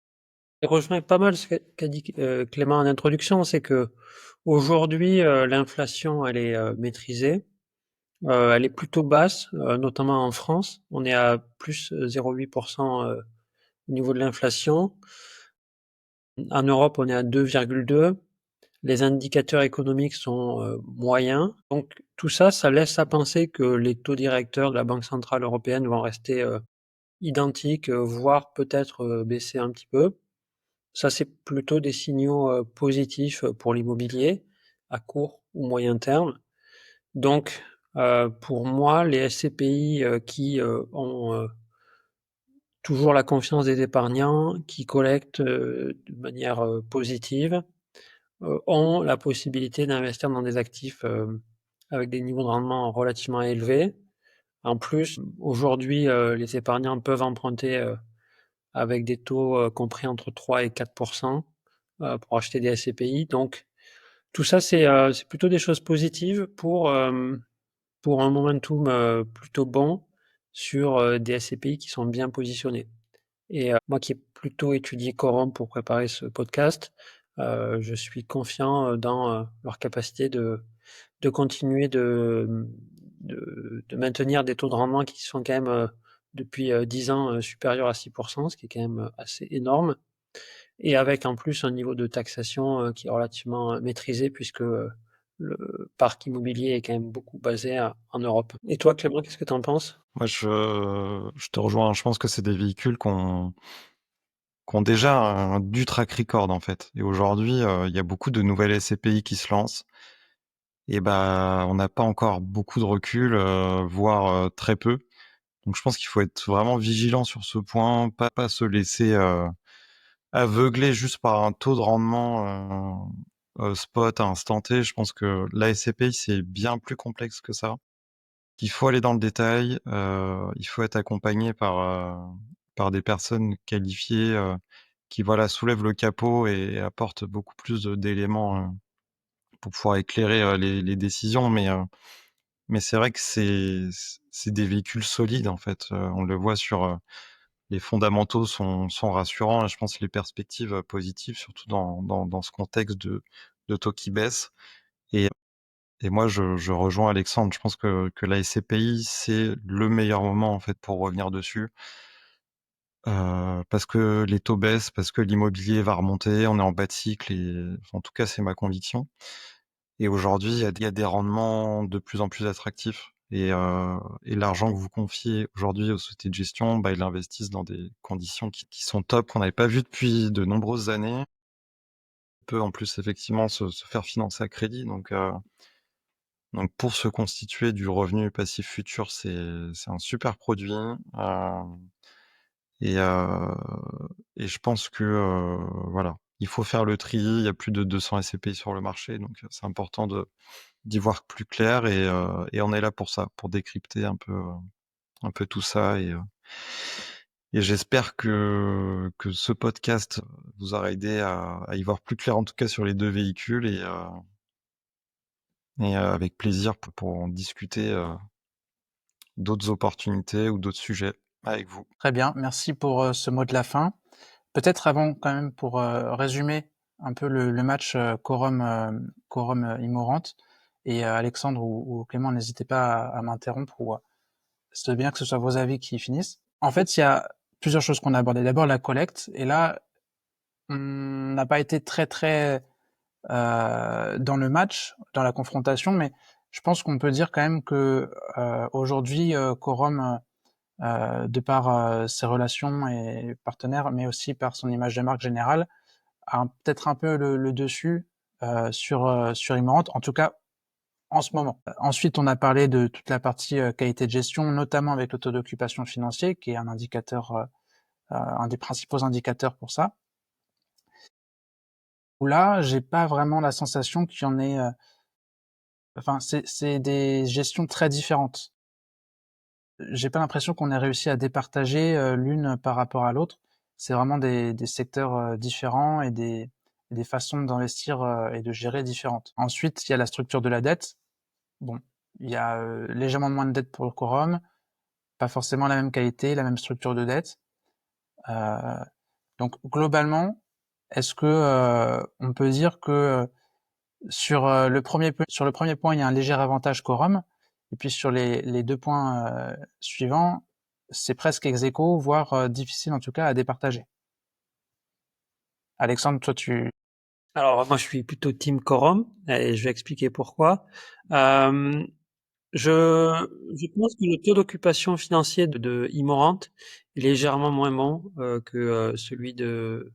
rejoint pas mal ce qu'a dit Clément en introduction, c'est que aujourd'hui l'inflation elle est maîtrisée, elle est plutôt basse, notamment en France. On est à plus 0,8% au niveau de l'inflation. En Europe, on est à 2,2. Les indicateurs économiques sont moyens. Donc tout ça, ça laisse à penser que les taux directeurs de la Banque centrale européenne vont rester identiques, voire peut-être baisser un petit peu. Ça, c'est plutôt des signaux positifs pour l'immobilier à court ou moyen terme. Donc, pour moi, les SCPI qui ont toujours la confiance des épargnants qui collectent de manière positive, ont la possibilité d'investir dans des actifs avec des niveaux de rendement relativement élevés. En plus, aujourd'hui, les épargnants peuvent emprunter avec des taux compris entre 3 et 4 pour acheter des SCPI. Donc, tout ça, c'est plutôt des choses positives pour un momentum plutôt bon sur des SCPI qui sont bien positionnés. Et moi qui ai plutôt étudié Quorum pour préparer ce podcast, je suis confiant dans leur capacité de continuer de maintenir des taux de rendement qui sont quand même depuis 10 ans supérieurs à 6%, ce qui est quand même assez énorme, et avec en plus un niveau de taxation qui est relativement maîtrisé puisque le parc immobilier est quand même beaucoup basé en Europe. Et toi, Clément, qu'est-ce que tu en penses? Moi, je te rejoins. Je pense que c'est des véhicules qui ont déjà du track record, en fait. Et aujourd'hui, il y a beaucoup de nouvelles SCPI qui se lancent. Et bah, on n'a pas encore beaucoup de recul, voire très peu. Donc, je pense qu'il faut être vraiment vigilant sur ce point, pas se laisser aveugler juste par un taux de rendement spot à instant T. Je pense que la SCPI, c'est bien plus complexe que ça. Il faut aller dans le détail, il faut être accompagné par des personnes qualifiées, qui voilà, soulèvent le capot et apportent beaucoup plus d'éléments, pour pouvoir éclairer, les décisions. Mais c'est vrai que c'est des véhicules solides, en fait. On le voit sur, les fondamentaux sont rassurants et je pense que les perspectives, positives, surtout dans ce contexte de taux qui baissent. Et moi, je rejoins Alexandre. Je pense que la SCPI, c'est le meilleur moment, en fait, pour revenir dessus. Parce que les taux baissent, parce que l'immobilier va remonter, on est en bas de cycle et enfin, en tout cas, c'est ma conviction. Et aujourd'hui, il y a des rendements de plus en plus attractifs et l'argent que vous confiez aujourd'hui aux sociétés de gestion, bah, ils l'investissent dans des conditions qui sont top, qu'on n'avait pas vues depuis de nombreuses années. On peut en plus effectivement se faire financer à crédit donc pour se constituer du revenu passif futur, c'est un super produit, et heu et je pense que, voilà, il faut faire le tri. Il y a plus de 200 SCPI sur le marché, donc c'est important d'y voir plus clair et on est là pour ça, pour décrypter un peu tout ça et j'espère que ce podcast vous aura aidé à y voir plus clair, en tout cas sur les 2 véhicules avec plaisir pour en discuter, d'autres opportunités ou d'autres sujets avec vous. Très bien, merci pour ce mot de la fin. Peut-être avant quand même pour résumer un peu le match Quorum Immorente, et Alexandre ou Clément, n'hésitez pas à m'interrompre ou c'est bien que ce soit vos avis qui finissent. En fait, il y a plusieurs choses qu'on a abordées. D'abord la collecte, et là, on n'a pas été très dans le match, dans la confrontation, mais je pense qu'on peut dire quand même que aujourd'hui, Quorum, de par ses relations et partenaires, mais aussi par son image de marque générale, a peut-être un peu le dessus sur Immorente, en tout cas en ce moment. Ensuite, on a parlé de toute la partie qualité de gestion, notamment avec le taux d'occupation financier, qui est un indicateur, un des principaux indicateurs pour ça. Là, j'ai pas vraiment la sensation qu'il y en ait. Enfin, c'est des gestions très différentes. J'ai pas l'impression qu'on ait réussi à départager l'une par rapport à l'autre. C'est vraiment des secteurs différents et des façons d'investir et de gérer différentes. Ensuite, il y a la structure de la dette. Bon, il y a légèrement moins de dette pour le quorum, pas forcément la même qualité, la même structure de dette. Euh, donc globalement, est-ce que on peut dire que sur le premier point, il y a un léger avantage quorum, et puis sur les deux points suivants, c'est presque ex aequo, voire difficile en tout cas à départager. Alexandre, toi tu... Alors, moi, je suis plutôt team Quorum et je vais expliquer pourquoi. Euh, je pense que le taux d'occupation financier de Immorante est légèrement moins bon que celui de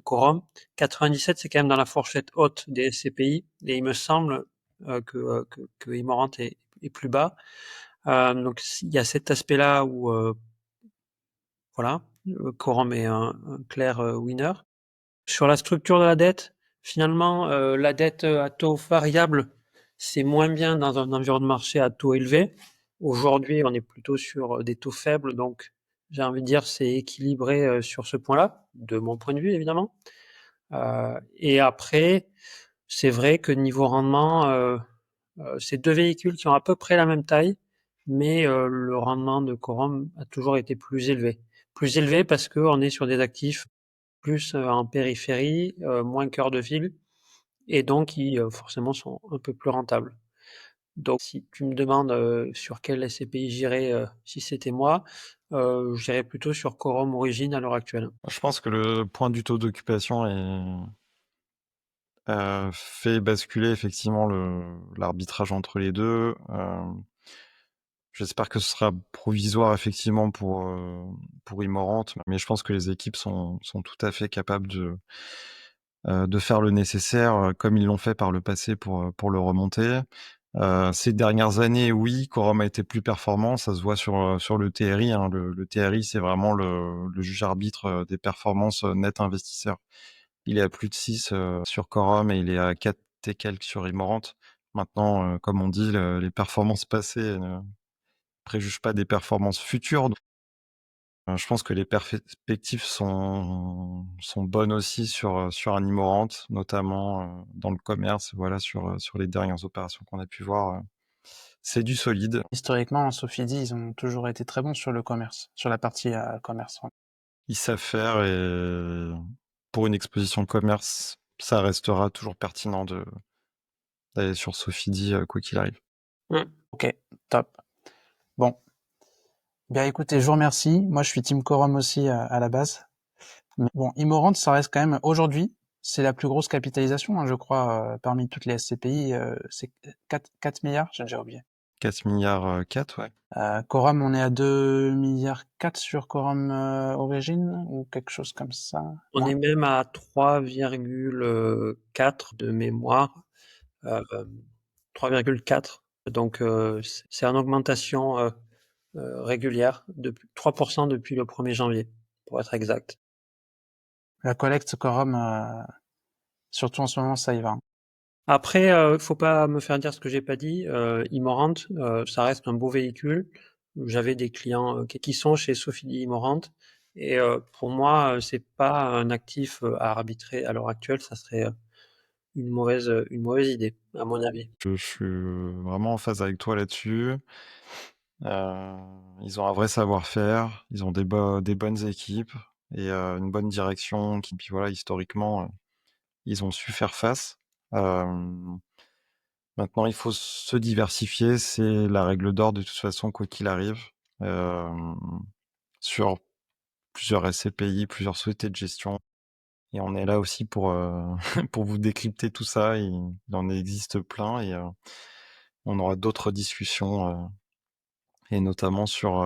Quorum. 97, c'est quand même dans la fourchette haute des SCPI et il me semble que Immorante est plus bas. Donc, il y a cet aspect-là où Voilà, Quorum est un clair winner. Sur la structure de la dette, finalement, la dette à taux variable, c'est moins bien dans un environnement de marché à taux élevé. Aujourd'hui, on est plutôt sur des taux faibles, donc j'ai envie de dire c'est équilibré sur ce point-là, de mon point de vue évidemment. Et après, c'est vrai que niveau rendement, c'est deux véhicules qui ont à peu près la même taille, mais le rendement de Quorum a toujours été plus élevé. Plus élevé parce qu'on est sur des actifs plus en périphérie, moins cœur de ville, et donc qui forcément sont un peu plus rentables. Donc si tu me demandes sur quel SCPI j'irais si c'était moi, j'irais plutôt sur Quorum Origin à l'heure actuelle. Je pense que le point du taux d'occupation fait basculer effectivement l'arbitrage entre les deux. J'espère que ce sera provisoire effectivement pour Immorant, mais je pense que les équipes sont tout à fait capables de faire le nécessaire, comme ils l'ont fait par le passé pour le remonter. Ces dernières années, oui, Quorum a été plus performant, ça se voit sur le TRI, hein. Le TRI, c'est vraiment le juge arbitre des performances net investisseurs. Il est à plus de 6 sur Quorum et il est à 4 et quelques sur Immorant. Maintenant, comme on dit, les performances passées ne préjugent pas des performances futures. Donc, je pense que les perspectives sont bonnes aussi sur un Immorant, notamment dans le commerce, voilà, sur les dernières opérations qu'on a pu voir. C'est du solide. Historiquement, Sofidy, ils ont toujours été très bons sur le commerce, sur la partie commerce. Ils savent faire et pour une exposition commerce, ça restera toujours pertinent d'aller sur Sofidy, quoi qu'il arrive. Ok, top. Bon. Bien écoutez, je vous remercie. Moi, je suis Team Quorum aussi à la base. Mais bon, Immorant, ça reste quand même, aujourd'hui, c'est la plus grosse capitalisation, hein, je crois, parmi toutes les SCPI. C'est 4 milliards, j'ai déjà oublié. 4 milliards 4, ouais. Quorum, on est à 2 milliards 4 sur Quorum Origin, ou quelque chose comme ça. On est même à 3,4 de mémoire. 3,4. Donc c'est en augmentation régulière, de 3% depuis le 1er janvier, pour être exact. La collecte Quorum, surtout en ce moment, ça y va. Après, faut pas me faire dire ce que j'ai pas dit. Immorant, ça reste un beau véhicule. J'avais des clients qui sont chez Sofidy Immorant, et pour moi, c'est pas un actif à arbitrer à l'heure actuelle. Ça serait une mauvaise idée, à mon avis. Je suis vraiment en phase avec toi là-dessus. Ils ont un vrai savoir-faire, ils ont des bonnes équipes et une bonne direction. Puis voilà, historiquement, ils ont su faire face. Maintenant, il faut se diversifier, c'est la règle d'or de toute façon, quoi qu'il arrive. Sur plusieurs SCPI, plusieurs sociétés de gestion. Et on est là aussi pour, pour vous décrypter tout ça. Il en existe plein et on aura d'autres discussions, et notamment sur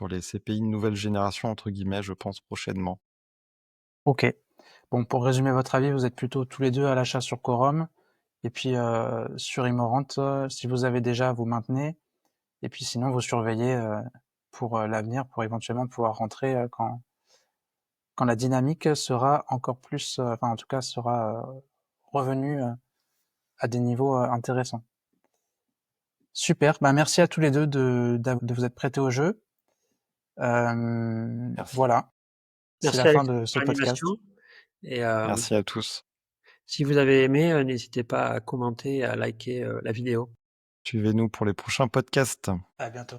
les CPI de nouvelle génération, entre guillemets, je pense prochainement. Ok. Bon, pour résumer votre avis, vous êtes plutôt tous les deux à l'achat sur Quorum. Et puis sur Immorant, si vous avez déjà, vous maintenez. Et puis sinon, vous surveillez pour l'avenir, pour éventuellement pouvoir rentrer quand la dynamique sera encore plus, enfin en tout cas sera revenue à des niveaux intéressants. Super, bah merci à tous les deux de vous être prêtés au jeu. Voilà, c'est Merci la fin Alex de ce pour podcast. l'animation. Et Merci à tous. si vous avez aimé, n'hésitez pas à commenter, à liker la vidéo. Suivez-nous pour les prochains podcasts. À bientôt.